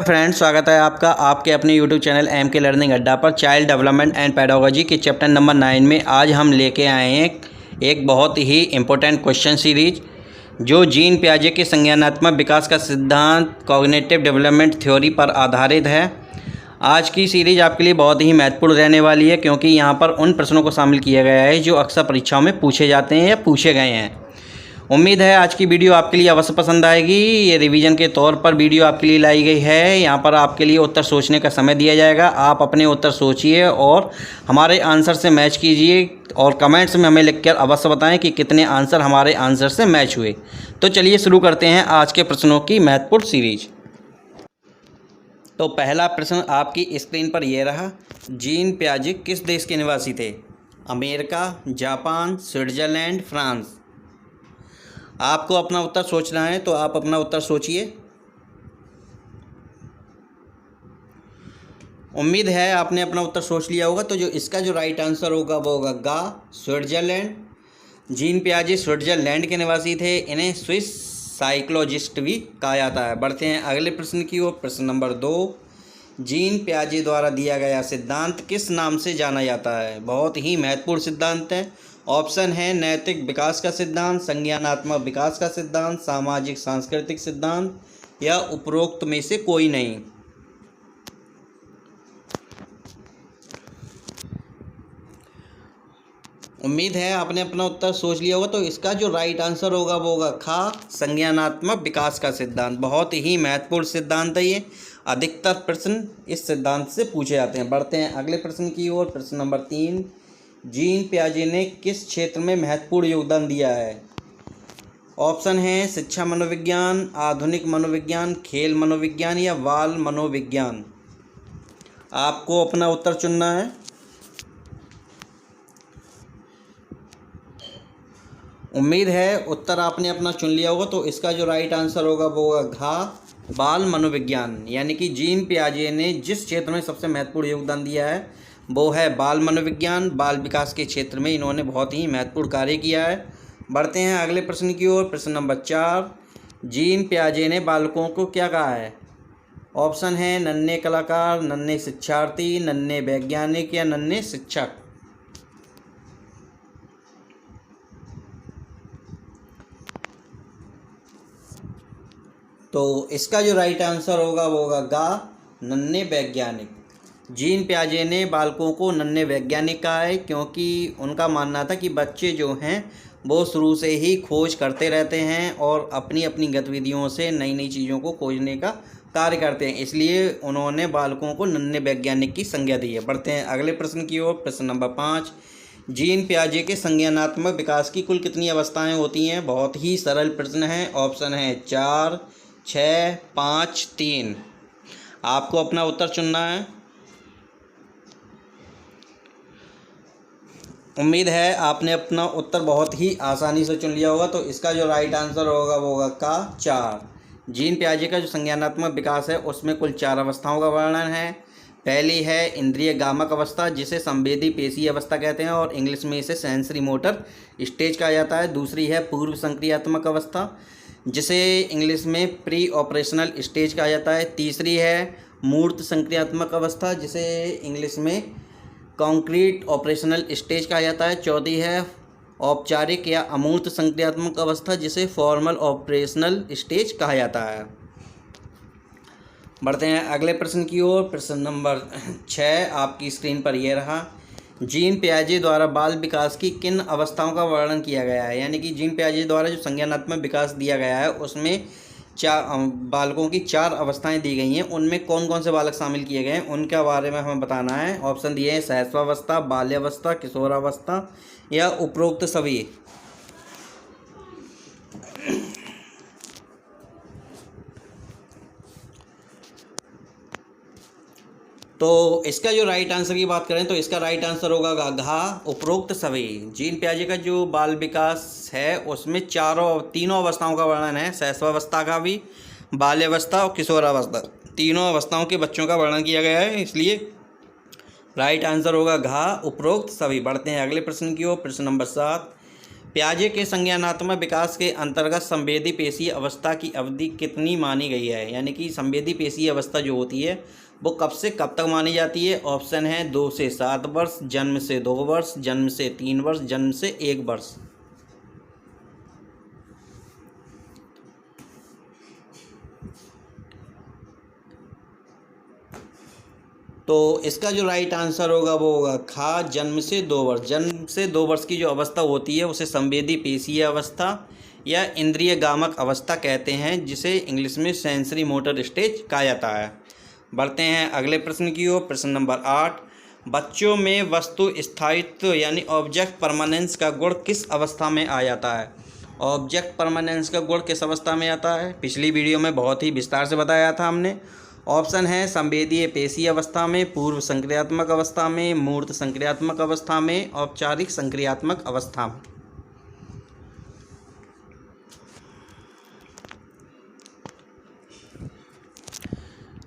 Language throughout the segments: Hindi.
फ्रेंड्स, स्वागत है आपका आपके अपने YouTube चैनल एम के लर्निंग अड्डा पर चाइल्ड डेवलपमेंट एंड पेडागोजी के चैप्टर नंबर 9 में आज हम लेके आए हैं एक बहुत ही इम्पोर्टेंट क्वेश्चन सीरीज जो जीन पियाजे के संज्ञानात्मक विकास का सिद्धांत कॉग्निटिव डेवलपमेंट थ्योरी पर आधारित है। आज की सीरीज आपके लिए बहुत ही महत्वपूर्ण रहने वाली है क्योंकि यहाँ पर उन प्रश्नों को शामिल किया गया है जो अक्सर परीक्षाओं में पूछे जाते हैं या पूछे गए हैं। उम्मीद है आज की वीडियो आपके लिए अवश्य पसंद आएगी। ये रिवीजन के तौर पर वीडियो आपके लिए लाई गई है। यहाँ पर आपके लिए उत्तर सोचने का समय दिया जाएगा। आप अपने उत्तर सोचिए और हमारे आंसर से मैच कीजिए और कमेंट्स में हमें लिखकर अवश्य बताएं कि कितने आंसर हमारे आंसर से मैच हुए। तो चलिए शुरू करते हैं आज के प्रश्नों की महत्वपूर्ण सीरीज। तो पहला प्रश्न आपकी स्क्रीन पर यह रहा, जीन पियाजे किस देश के निवासी थे? America, Japan, Switzerland, France. आपको अपना उत्तर सोचना है तो आप अपना उत्तर सोचिए। उम्मीद है आपने अपना उत्तर सोच लिया होगा। तो जो इसका जो राइट आंसर होगा वो होगा गा, स्विट्ज़रलैंड। जीन पियाजे स्विट्ज़रलैंड के निवासी थे। इन्हें स्विस साइकोलॉजिस्ट भी कहा जाता है। बढ़ते हैं अगले प्रश्न की ओर। प्रश्न नंबर 2, जीन पियाजे द्वारा दिया गया सिद्धांत किस नाम से जाना जाता है? बहुत ही महत्वपूर्ण सिद्धांत है। ऑप्शन है नैतिक विकास का सिद्धांत, संज्ञानात्मक विकास का सिद्धांत, सामाजिक सांस्कृतिक सिद्धांत या उपरोक्त में से कोई नहीं। उम्मीद है आपने अपना उत्तर सोच लिया होगा। तो इसका जो राइट आंसर होगा वो होगा खा, संज्ञानात्मक विकास का सिद्धांत। बहुत ही महत्वपूर्ण सिद्धांत है ये। अधिकतर प्रश्न इस सिद्धांत से पूछे जाते हैं। बढ़ते हैं अगले प्रश्न की ओर। प्रश्न नंबर 3, जीन पियाजे ने किस क्षेत्र में महत्वपूर्ण योगदान दिया है? ऑप्शन है शिक्षा मनोविज्ञान, आधुनिक मनोविज्ञान, खेल मनोविज्ञान या बाल मनोविज्ञान। आपको अपना उत्तर चुनना है। उम्मीद है उत्तर आपने अपना चुन लिया होगा। तो इसका जो राइट आंसर होगा वो होगा घा, बाल मनोविज्ञान। यानी कि जीन पियाजे ने जिस क्षेत्र में सबसे महत्वपूर्ण योगदान दिया है वो है बाल मनोविज्ञान। बाल विकास के क्षेत्र में इन्होंने बहुत ही महत्वपूर्ण कार्य किया है। बढ़ते हैं अगले प्रश्न की ओर। प्रश्न नंबर 4, जीन पियाजे ने बालकों को क्या कहा है? ऑप्शन है नन्हे कलाकार, नन्हे शिक्षार्थी, नन्हे वैज्ञानिक या नन्हे शिक्षक। तो इसका जो राइट आंसर होगा वो होगा गा, नन्हे वैज्ञानिक। जीन पियाजे ने बालकों को नन्हे वैज्ञानिक कहा है क्योंकि उनका मानना था कि बच्चे जो हैं वो शुरू से ही खोज करते रहते हैं और अपनी अपनी गतिविधियों से नई नई चीज़ों को खोजने का कार्य करते हैं, इसलिए उन्होंने बालकों को नन्हे वैज्ञानिक की संज्ञा दी है। बढ़ते हैं अगले प्रश्न की ओर। प्रश्न नंबर 5, जीन पियाजे के संज्ञानात्मक विकास की कुल कितनी अवस्थाएं होती हैं? बहुत ही सरल प्रश्न है। ऑप्शन है 4, 6, 5, 3। आपको अपना उत्तर चुनना है। उम्मीद है आपने अपना उत्तर बहुत ही आसानी से चुन लिया होगा। तो इसका जो राइट आंसर होगा वो होगा का 4। जीन पियाजे का जो संज्ञानात्मक विकास है उसमें कुल 4 अवस्थाओं का वर्णन है। पहली है इंद्रिय गामक अवस्था जिसे संवेदी पेशी अवस्था कहते हैं और इंग्लिश में इसे सेंसरी मोटर स्टेज कहा जाता है। दूसरी है पूर्व संक्रियात्मक अवस्था जिसे इंग्लिश में प्री ऑपरेशनल स्टेज कहा जाता है। तीसरी है मूर्त संक्रियात्मक अवस्था जिसे इंग्लिश में कॉन्क्रीट ऑपरेशनल स्टेज कहा जाता है। चौथी है औपचारिक या अमूर्त संक्रियात्मक अवस्था जिसे फॉर्मल ऑपरेशनल स्टेज कहा जाता है। बढ़ते हैं अगले प्रश्न की ओर। प्रश्न नंबर 6 आपकी स्क्रीन पर यह रहा, जीन पियाजे द्वारा बाल विकास की किन अवस्थाओं का वर्णन किया गया है? यानी कि जीन पियाजे द्वारा जो संज्ञानात्मक विकास दिया गया है उसमें बालकों की 4 अवस्थाएं दी गई हैं। उनमें कौन कौन से बालक शामिल किए गए हैं उनके बारे में हमें बताना है। ऑप्शन दिए हैं शैशवावस्था, बाल्यावस्था, किशोरावस्था या उपरोक्त सभी। तो इसका जो राइट आंसर की बात करें तो इसका राइट आंसर होगा घा, उपरोक्त सभी। जीन पियाजे का जो बाल विकास है उसमें तीनों अवस्थाओं का वर्णन है। शैशवावस्था का भी, बाल्यावस्था और किशोरावस्था, तीनों अवस्थाओं के बच्चों का वर्णन किया गया है, इसलिए राइट आंसर होगा घा, उपरोक्त सभी। बढ़ते हैं अगले प्रश्न की ओर। प्रश्न नंबर 7, प्याजे के संज्ञानात्मक विकास के अंतर्गत संवेदी पेशीय अवस्था की अवधि कितनी मानी गई है, यानी कि संवेदी पेशीय अवस्था जो होती है वो कब से कब तक मानी जाती है। ऑप्शन है 2 से 7 वर्ष, जन्म से 2 वर्ष, जन्म से 3 वर्ष, जन्म से 1 वर्ष। तो इसका जो राइट आंसर होगा वो होगा खा, जन्म से 2 वर्ष। जन्म से 2 वर्ष की जो अवस्था होती है उसे संवेदी पेशीय अवस्था या इंद्रिय गामक अवस्था कहते हैं, जिसे इंग्लिश में सेंसरी मोटर स्टेज कहा जाता है। बढ़ते हैं अगले प्रश्न की ओर। प्रश्न नंबर 8, बच्चों में वस्तु स्थायित्व यानी ऑब्जेक्ट परमानेंस का गुण किस अवस्था में आ जाता है। ऑब्जेक्ट परमानेंस का गुण किस अवस्था में आता है, पिछली वीडियो में बहुत ही विस्तार से बताया था हमने। ऑप्शन है संवेदीय पेशीय अवस्था में, पूर्व संक्रियात्मक अवस्था में, मूर्त संक्रियात्मक अवस्था में, औपचारिक संक्रियात्मक अवस्था में।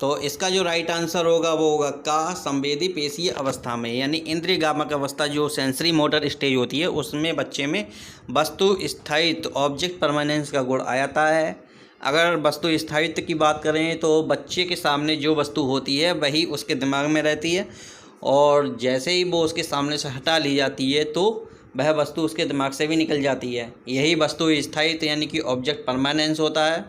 तो इसका जो राइट आंसर होगा वो होगा का, संवेदी पेशीय अवस्था में, यानी इंद्रिय गामक अवस्था जो सेंसरी मोटर स्टेज होती है उसमें बच्चे में वस्तु स्थायित्व ऑब्जेक्ट परमानेंस का गुण आ जाता है। अगर वस्तु स्थायित्व की बात करें तो बच्चे के सामने जो वस्तु होती है वही उसके दिमाग में रहती है, और जैसे ही वो उसके सामने से हटा ली जाती है तो वह वस्तु उसके दिमाग से भी निकल जाती है। यही वस्तु स्थायित्व यानी कि ऑब्जेक्ट परमानेंस होता है,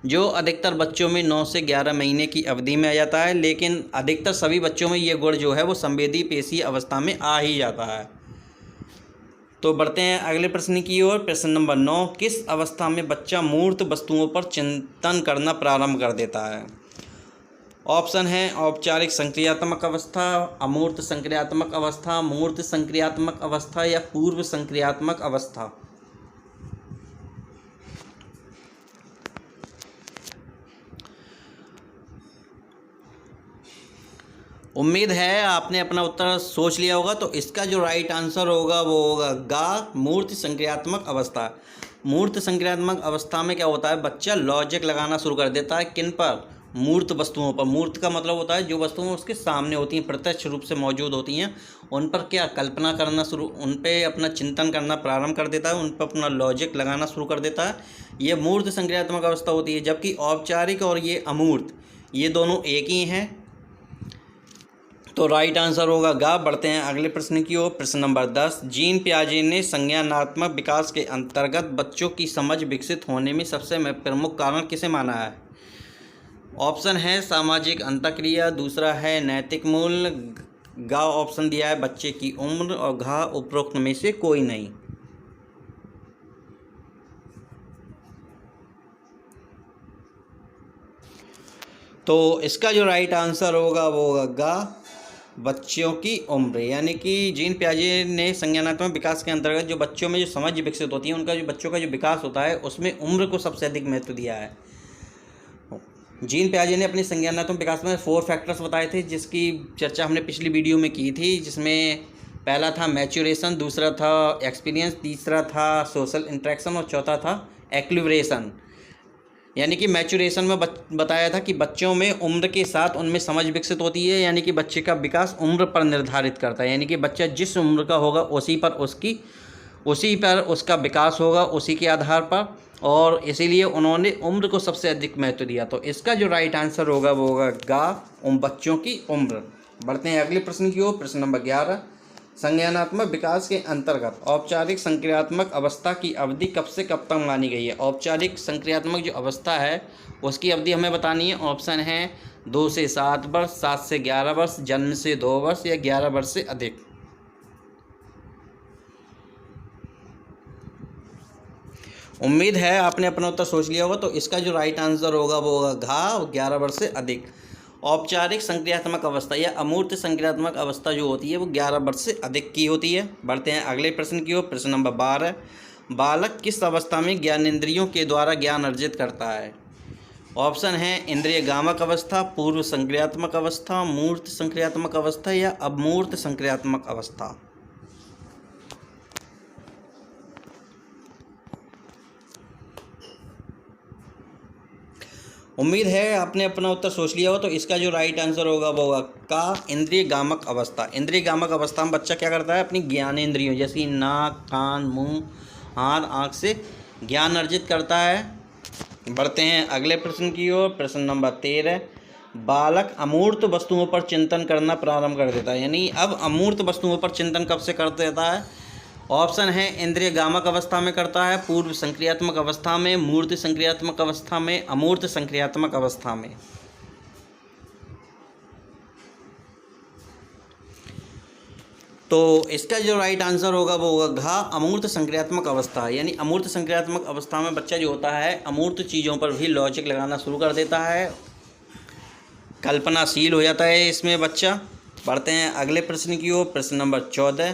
जो अधिकतर बच्चों में 9 से 11 महीने की अवधि में आ जाता है, लेकिन अधिकतर सभी बच्चों में ये गुण जो है वो संवेदी पेशीय अवस्था में आ ही जाता है। तो बढ़ते हैं अगले प्रश्न की ओर। प्रश्न नंबर 9, किस अवस्था में बच्चा मूर्त वस्तुओं पर चिंतन करना प्रारंभ कर देता है। ऑप्शन है औपचारिक संक्रियात्मक अवस्था, अमूर्त संक्रियात्मक अवस्था, मूर्त संक्रियात्मक अवस्था या पूर्व संक्रियात्मक अवस्था। उम्मीद है आपने अपना उत्तर सोच लिया होगा। तो इसका जो राइट आंसर होगा वो होगा गा, मूर्त संक्रियात्मक अवस्था। मूर्त संक्रियात्मक अवस्था में क्या होता है, बच्चा लॉजिक लगाना शुरू कर देता है। किन पर, मूर्त वस्तुओं पर। मूर्त का मतलब होता है जो वस्तुएं उसके सामने होती हैं, प्रत्यक्ष रूप से मौजूद होती हैं, उन पर क्या कल्पना करना शुरू, उन पर अपना चिंतन करना प्रारंभ कर देता है, उन पर अपना लॉजिक लगाना शुरू कर देता है। ये मूर्त संक्रियात्मक अवस्था होती है। जबकि औपचारिक और ये अमूर्त, ये दोनों एक ही हैं। तो राइट आंसर होगा गा। बढ़ते हैं अगले प्रश्न की ओर। प्रश्न नंबर 10, जीन पियाजे ने संज्ञानात्मक विकास के अंतर्गत बच्चों की समझ विकसित होने में सबसे प्रमुख कारण किसे माना है। ऑप्शन है सामाजिक अंतःक्रिया, दूसरा है नैतिक मूल्य, गा ऑप्शन दिया है बच्चे की उम्र, और घा उपरोक्त में से कोई नहीं। तो इसका जो राइट आंसर होगा वो होगा गा, बच्चों की उम्र। यानी कि जीन पियाजे ने संज्ञानात्मक विकास के अंतर्गत जो बच्चों में जो समझ विकसित होती है, उनका जो बच्चों का जो विकास होता है उसमें उम्र को सबसे अधिक महत्व दिया है। जीन पियाजे ने अपने संज्ञानात्मक विकास में 4 फैक्टर्स बताए थे, जिसकी चर्चा हमने पिछली वीडियो में की थी, जिसमें पहला था मैच्योरेशन, दूसरा था एक्सपीरियंस, तीसरा था सोशल इंटरेक्शन और चौथा था एक्लिब्रेशन। यानी कि मैच्योरेशन में बताया था कि बच्चों में उम्र के साथ उनमें समझ विकसित होती है, यानी कि बच्चे का विकास उम्र पर निर्धारित करता है। यानी कि बच्चा जिस उम्र का होगा उसी पर उसका विकास होगा, उसी के आधार पर, और इसीलिए उन्होंने उम्र को सबसे अधिक महत्व दिया। तो इसका जो राइट आंसर होगा वो होगा गा, बच्चों की उम्र। बढ़ते हैं अगले प्रश्न की ओर। प्रश्न नंबर 11, संज्ञानात्मक विकास के अंतर्गत औपचारिक संक्रियात्मक अवस्था की अवधि कब से कब तक मानी गई है। औपचारिक संक्रियात्मक जो अवस्था है उसकी अवधि हमें बतानी है। ऑप्शन है 2 से 7 वर्ष, 7 से 11 वर्ष, जन्म से 2 वर्ष या 11 वर्ष से अधिक। उम्मीद है आपने अपना उत्तर सोच लिया होगा। तो इसका जो राइट आंसर होगा वो होगा घा, 11 वर्ष से अधिक। औपचारिक संक्रियात्मक अवस्था या अमूर्त संक्रियात्मक अवस्था जो होती है वो 11 वर्ष से अधिक की होती है। बढ़ते हैं अगले प्रश्न की ओर। प्रश्न नंबर 12, बालक किस अवस्था में ज्ञानेंद्रियों के द्वारा ज्ञान अर्जित करता है। ऑप्शन है इंद्रिय गामक अवस्था, पूर्व संक्रियात्मक अवस्था, मूर्त संक्रियात्मक अवस्था या अमूर्त संक्रियात्मक अवस्था। उम्मीद है आपने अपना उत्तर सोच लिया हो। तो इसका जो राइट आंसर होगा वो होगा का, इंद्रिय गामक अवस्था। इंद्रिय गामक अवस्था में बच्चा क्या करता है, अपनी ज्ञानेंद्रियों जैसे नाक, कान, मुंह हाथ आँख से ज्ञान अर्जित करता है। बढ़ते हैं अगले प्रश्न की ओर। प्रश्न नंबर 13, बालक अमूर्त वस्तुओं पर चिंतन करना प्रारंभ कर देता है। यानी अब अमूर्त वस्तुओं पर चिंतन कब से कर देता है? ऑप्शन है इंद्रिय गामक अवस्था में करता है, पूर्व संक्रियात्मक अवस्था में, मूर्त संक्रियात्मक अवस्था में, अमूर्त संक्रियात्मक अवस्था में। तो इसका जो राइट आंसर होगा वो होगा घ, अमूर्त संक्रियात्मक अवस्था। यानी अमूर्त संक्रियात्मक अवस्था में बच्चा जो होता है अमूर्त चीज़ों पर भी लॉजिक लगाना शुरू कर देता है, कल्पनाशील हो जाता है इसमें बच्चा। बढ़ते हैं अगले प्रश्न की ओर। प्रश्न नंबर 14,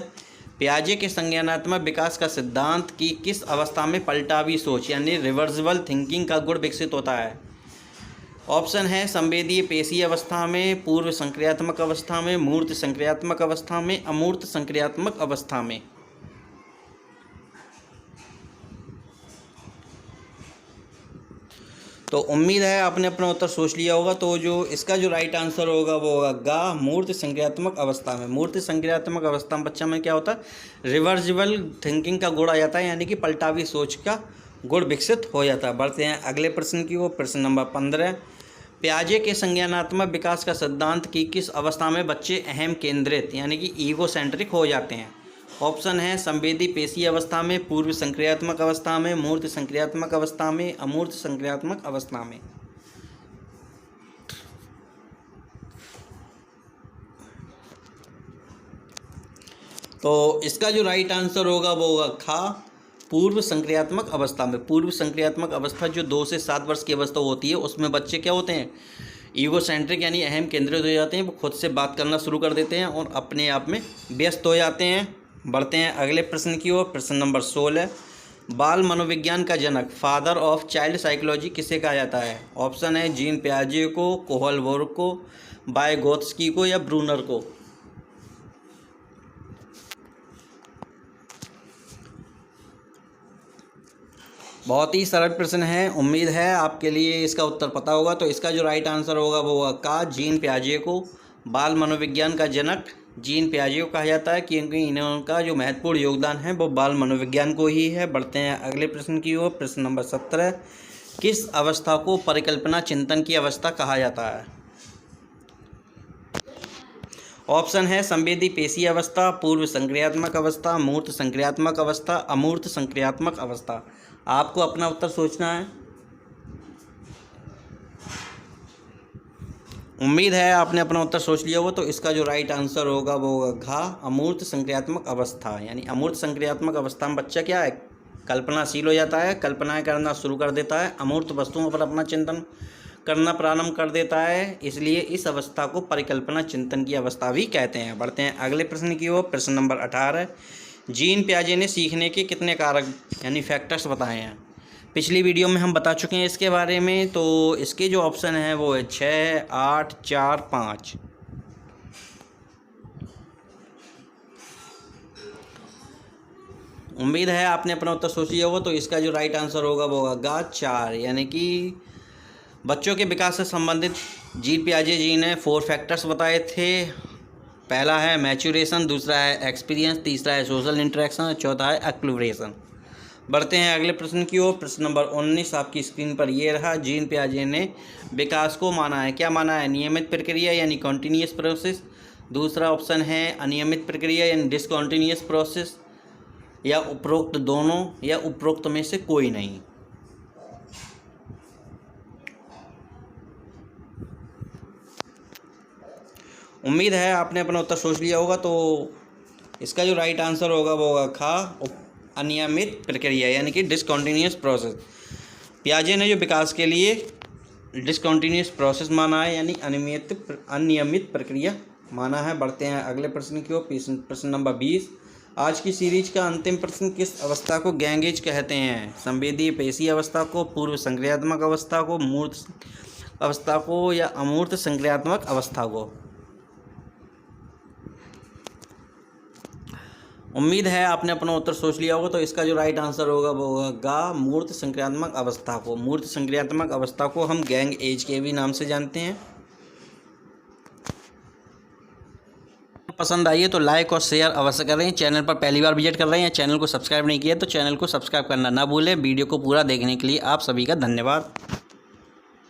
पियाजे के संज्ञानात्मक विकास का सिद्धांत की किस अवस्था में पलटावी सोच यानी रिवर्सिबल थिंकिंग का गुण विकसित होता है? ऑप्शन है संवेदीय पेशीय अवस्था में, पूर्व संक्रियात्मक अवस्था में, मूर्त संक्रियात्मक अवस्था में, अमूर्त संक्रियात्मक अवस्था में। तो उम्मीद है आपने अपना उत्तर सोच लिया होगा। तो जो इसका जो राइट आंसर होगा वो होगा गा, मूर्त संक्रियात्मक अवस्था में। मूर्त संक्रियात्मक अवस्था में बच्चा में क्या होता है? रिवर्सिबल थिंकिंग का गुण आ जाता है, यानी कि पलटावी सोच का गुण विकसित हो जाता है। बढ़ते हैं अगले प्रश्न की ओर। प्रश्न नंबर 15, पियाजे के संज्ञानात्मक विकास का सिद्धांत की किस अवस्था में बच्चे अहम केंद्रित यानी कि ईगोसेंट्रिक हो जाते हैं? ऑप्शन है संवेदी पेशीय अवस्था में, पूर्व संक्रियात्मक अवस्था में, मूर्त संक्रियात्मक अवस्था में, अमूर्त संक्रियात्मक अवस्था में। तो इसका जो राइट आंसर होगा वो होगा खा, पूर्व संक्रियात्मक अवस्था में। पूर्व संक्रियात्मक अवस्था जो 2 से 7 वर्ष की अवस्था होती है उसमें बच्चे क्या होते हैं? ईगोसेंट्रिक यानी अहम केंद्रित हो जाते हैं। वो खुद से बात करना शुरू कर देते हैं और अपने आप में व्यस्त हो जाते हैं। बढ़ते हैं अगले प्रश्न की ओर। प्रश्न नंबर 16, बाल मनोविज्ञान का जनक, फादर ऑफ चाइल्ड साइकोलॉजी किसे कहा जाता है? ऑप्शन है जीन पियाजे को, कोहलबर्ग को, वाइगोत्स्की को या ब्रूनर को। बहुत ही सरल प्रश्न है, उम्मीद है आपके लिए इसका उत्तर पता होगा। तो इसका जो राइट आंसर होगा वो होगा का, जीन पियाजे को। बाल मनोविज्ञान का जनक जीन पियाजे को कहा जाता है क्योंकि इनका जो महत्वपूर्ण योगदान है वो बाल मनोविज्ञान को ही है। बढ़ते हैं अगले प्रश्न की ओर। प्रश्न नंबर 17, किस अवस्था को परिकल्पना चिंतन की अवस्था कहा जाता है? ऑप्शन है संवेदी पेशीय अवस्था, पूर्व संक्रियात्मक अवस्था, मूर्त संक्रियात्मक अवस्था, अमूर्त संक्रियात्मक अवस्था। आपको अपना उत्तर सोचना है। उम्मीद है आपने अपना उत्तर सोच लिया होगा। तो इसका जो राइट आंसर होगा वो होगा घा, अमूर्त संक्रियात्मक अवस्था। यानी अमूर्त संक्रियात्मक अवस्था में बच्चा क्या है? कल्पनाशील हो जाता है, कल्पनाएं करना शुरू कर देता है, अमूर्त वस्तुओं पर अपना चिंतन करना प्रारंभ कर देता है। इसलिए इस अवस्था को परिकल्पना चिंतन की अवस्था भी कहते हैं। बढ़ते हैं अगले प्रश्न की ओर। प्रश्न नंबर 18, जीन पियाजे ने सीखने के कितने कारक यानी फैक्टर्स बताए हैं? पिछली वीडियो में हम बता चुके हैं इसके बारे में। तो इसके जो ऑप्शन है वो है 6, 8, 4, 5। उम्मीद है आपने अपना उत्तर सोच लिया होगा। तो इसका जो राइट आंसर होगा वो होगा 4। यानी कि बच्चों के विकास से संबंधित जीन पियाजे जी ने 4 फैक्टर्स बताए थे। पहला है मैच्योरेशन, दूसरा है एक्सपीरियंस, तीसरा है सोशल इंटरेक्शन और चौथा है एक्लूब्रेशन। बढ़ते हैं अगले प्रश्न की ओर। प्रश्न नंबर 19 आपकी स्क्रीन पर ये रहा। जीन पियाजे ने विकास को माना है, क्या माना है? नियमित प्रक्रिया यानी कॉन्टीन्यूअस प्रोसेस। दूसरा ऑप्शन है अनियमित प्रक्रिया यानी डिसकॉन्टीन्यूअस प्रोसेस, या उपरोक्त दोनों, या उपरोक्त में से कोई नहीं। उम्मीद है आपने अपना उत्तर सोच लिया होगा। तो इसका जो राइट आंसर होगा वो होगा खा, अनियमित प्रक्रिया यानी कि डिसकॉन्टीन्यूअस प्रोसेस। पियाजे ने जो विकास के लिए डिसकॉन्टीन्यूअस प्रोसेस माना है यानी अनियमित प्रक्रिया माना है। बढ़ते हैं अगले प्रश्न की ओर। प्रश्न नंबर 20, आज की सीरीज का अंतिम प्रश्न, किस अवस्था को गैंग एज कहते हैं? संवेदीय पेशीय अवस्था को, पूर्व संक्रियात्मक अवस्था को, मूर्त अवस्था को या अमूर्त संक्रियात्मक अवस्था को? उम्मीद है आपने अपना उत्तर सोच लिया होगा। तो इसका जो राइट आंसर होगा वो होगा मूर्त संक्रियात्मक अवस्था को। मूर्त संक्रियात्मक अवस्था को हम गैंग एज के भी नाम से जानते हैं। पसंद आई है तो लाइक और शेयर अवश्य करें। चैनल पर पहली बार विजिट कर रहे हैं, चैनल को सब्सक्राइब नहीं किया तो चैनल को सब्सक्राइब करना ना भूलें। वीडियो को पूरा देखने के लिए आप सभी का धन्यवाद।